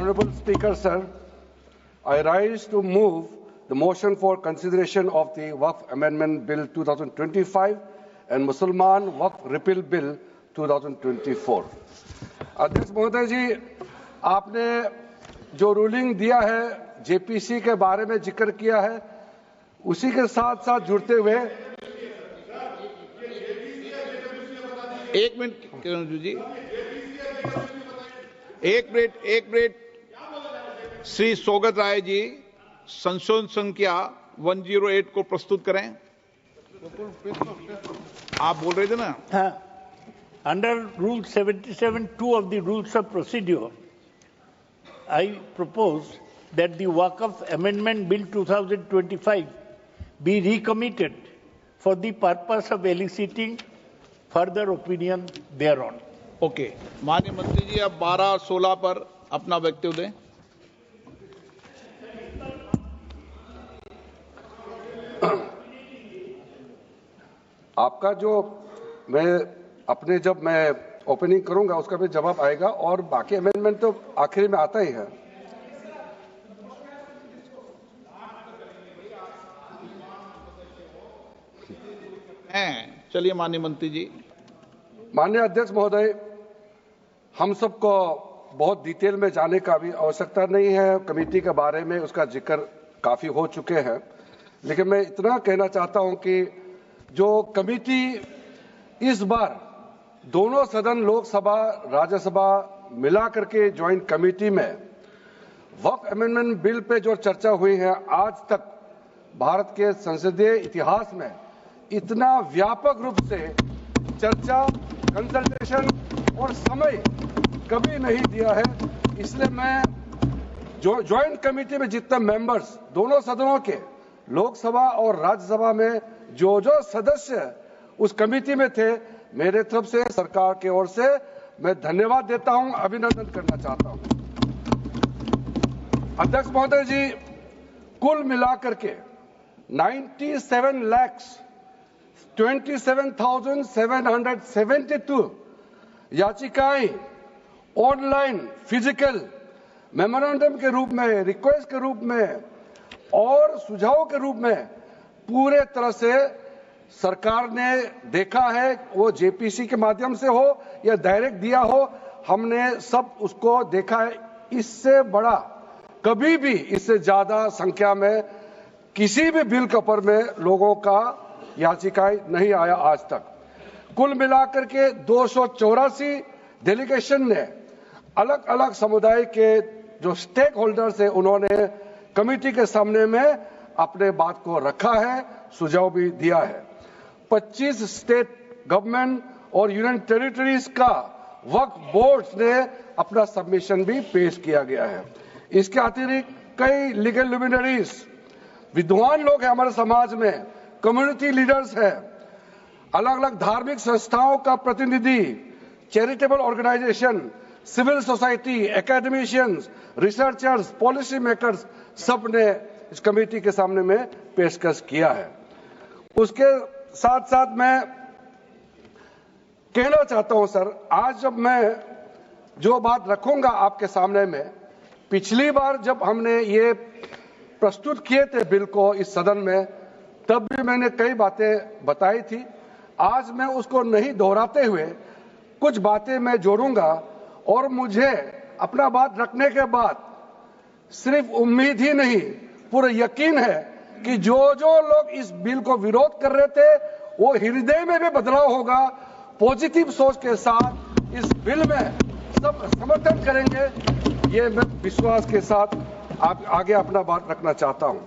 Honorable Speaker, sir, I rise to move the motion for consideration of the Waqf Amendment Bill 2025 and Mussalman Waqf Repeal Bill 2024. अध्यक्ष महोदय जी, आपने जो ruling दिया है JPC के बारे में जिक्र किया है, उसी के साथ साथ जुड़ते हुए एक मिनट किरण जी, एक मिनट श्री सौगत राय जी संशोधन संख्या 108 को प्रस्तुत करें। आप बोल रहे थे ना? हाँ, under rule 77(2) of the rules of procedure, I propose that the Waqf Amendment Bill 2025 be recommitted for the purpose of eliciting further opinion thereon. Okay, माननीय मंत्री जी अब 12-16 पर अपना वक्तव्य दें। आपका जो जब मैं ओपनिंग करूंगा उसका भी जवाब आएगा और बाकी अमेंडमेंट तो आखिरी में आता ही है। चलिए माननीय मंत्री जी। माननीय अध्यक्ष महोदय, हम सबको बहुत डिटेल में जाने का भी आवश्यकता नहीं है। कमेटी के बारे में उसका जिक्र काफी हो चुके हैं, लेकिन मैं इतना कहना चाहता हूं कि जो कमेटी इस बार दोनों सदन लोकसभा राज्यसभा मिला करके ज्वाइंट कमेटी में वक्फ अमेंडमेंट बिल पे जो चर्चा हुई है, आज तक भारत के संसदीय इतिहास में इतना व्यापक रूप से चर्चा, कंसल्टेशन और समय कभी नहीं दिया है। इसलिए मैं जो ज्वाइंट कमेटी में जितने मेंबर्स दोनों सदनों के लोकसभा और राज्यसभा में जो सदस्य उस कमेटी में थे, मेरे तरफ से सरकार की ओर से मैं धन्यवाद देता हूं, अभिनंदन करना चाहता हूं। अध्यक्ष महोदय जी, कुल मिलाकर के 97,27,772 याचिकाएं ऑनलाइन, फिजिकल, मेमोरेंडम के रूप में, रिक्वेस्ट के रूप में और सुझाव के रूप में पूरे तरह से सरकार ने देखा है। वो जेपीसी के माध्यम से हो या डायरेक्ट दिया हो, हमने सब उसको देखा है। इससे बड़ा कभी भी, इससे ज्यादा संख्या में किसी भी बिल के ऊपर में लोगों का याचिकाएं नहीं आया आज तक। कुल मिलाकर के 284 डेलीगेशन ने अलग अलग समुदाय के जो स्टेक होल्डर्स है, उन्होंने कमेटी के सामने में अपने बात को रखा है, सुझाव भी दिया है। 25 स्टेट गवर्नमेंट और यूनियन टेरिटरीज का वक्फ बोर्ड्स ने अपना सबमिशन भी पेश किया गया है। इसके अतिरिक्त कई लीगल लुमिनरीज, विद्वान लोग हैं हमारे समाज में, कम्युनिटी लीडर्स हैं, अलग अलग धार्मिक संस्थाओं का प्रतिनिधि, charitable organisation, civil society, academicians, researchers, policy makers, सब ने इस कमेटी के सामने में पेशकश किया है। उसके साथ साथ मैं कहना चाहता हूं सर, आज जब मैं जो बात रखूंगा आपके सामने में, पिछली बार जब हमने ये प्रस्तुत किए थे बिल को इस सदन में, तब भी मैंने कई बातें बताई थी। आज मैं उसको नहीं दोहराते हुए कुछ बातें मैं जोड़ूंगा और मुझे अपना बात रखने के बाद सिर्फ उम्मीद ही नहीं, पूरा यकीन है कि जो लोग इस बिल को विरोध कर रहे थे, वो हृदय में भी बदलाव होगा। पॉजिटिव सोच के साथ इस बिल में सब समर्थन करेंगे, ये मैं विश्वास के साथ आगे अपना बात रखना चाहता हूं।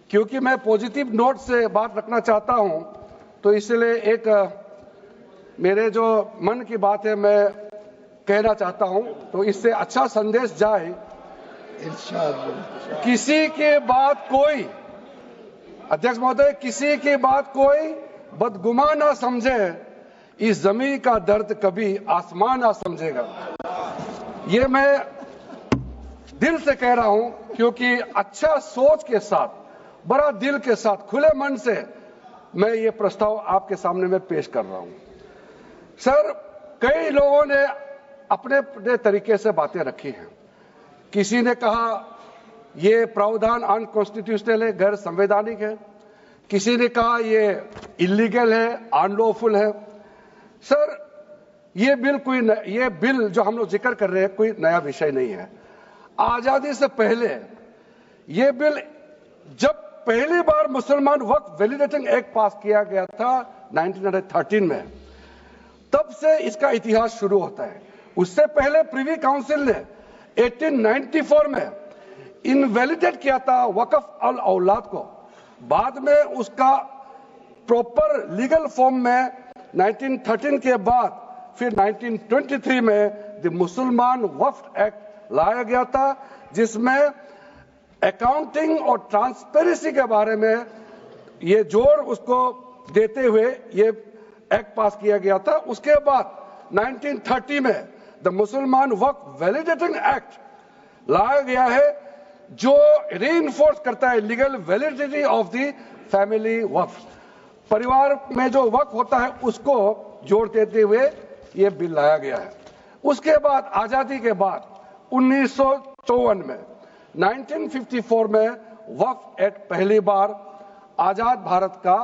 क्योंकि मैं पॉजिटिव नोट से बात रखना चाहता हूं, तो इसलिए एक मेरे जो मन की बात है मैं कहना चाहता हूं, तो इससे अच्छा संदेश जाए। किसी के बात कोई, अध्यक्ष महोदय, किसी की बात कोई बदगुमा ना समझे, इस जमीन का दर्द कभी आसमान ना समझेगा। ये मैं दिल से कह रहा हूं, क्योंकि अच्छा सोच के साथ, बड़ा दिल के साथ, खुले मन से मैं ये प्रस्ताव आपके सामने में पेश कर रहा हूं। सर, कई लोगों ने अपने अपने तरीके से बातें रखी हैं। किसी ने कहा ये प्रावधान अनकॉन्स्टिट्यूशनल है, गैर संवैधानिक है, किसी ने कहा ये इलीगल है, अनलॉफुल है। सर, ये बिल जो हम लोग जिक्र कर रहे हैं कोई नया विषय नहीं है। आजादी से पहले ये बिल जब पहली बार मुसलमान वक्फ वैलिडेटिंग एक्ट पास किया गया था 1913 में, तब से इसका इतिहास शुरू होता है। उससे पहले प्रिवी काउंसिल ने 1894 में इनवैलिडेट किया था वक्फ अल औलाद को। बाद में उसका प्रॉपर लीगल फॉर्म में 1913 के बाद फिर 1923 में द मुसलमान वक्फ एक्ट लाया गया था, जिसमें अकाउंटिंग और ट्रांसपेरेंसी के बारे में ये जोर उसको देते हुए ये एक्ट पास किया गया था। उसके बाद 1930 में द मुसलमान वक्फ वैलिडेटिंग एक्ट लाया गया है, जो रीइंफोर्स करता है legal validity of the family वक्फ। परिवार में जो वक्फ होता है उसको जोड़ देते हुए ये बिल लाया गया है। उसके बाद आजादी के बाद 1954 में 1954 में वक्फ एक्ट पहली बार आजाद भारत का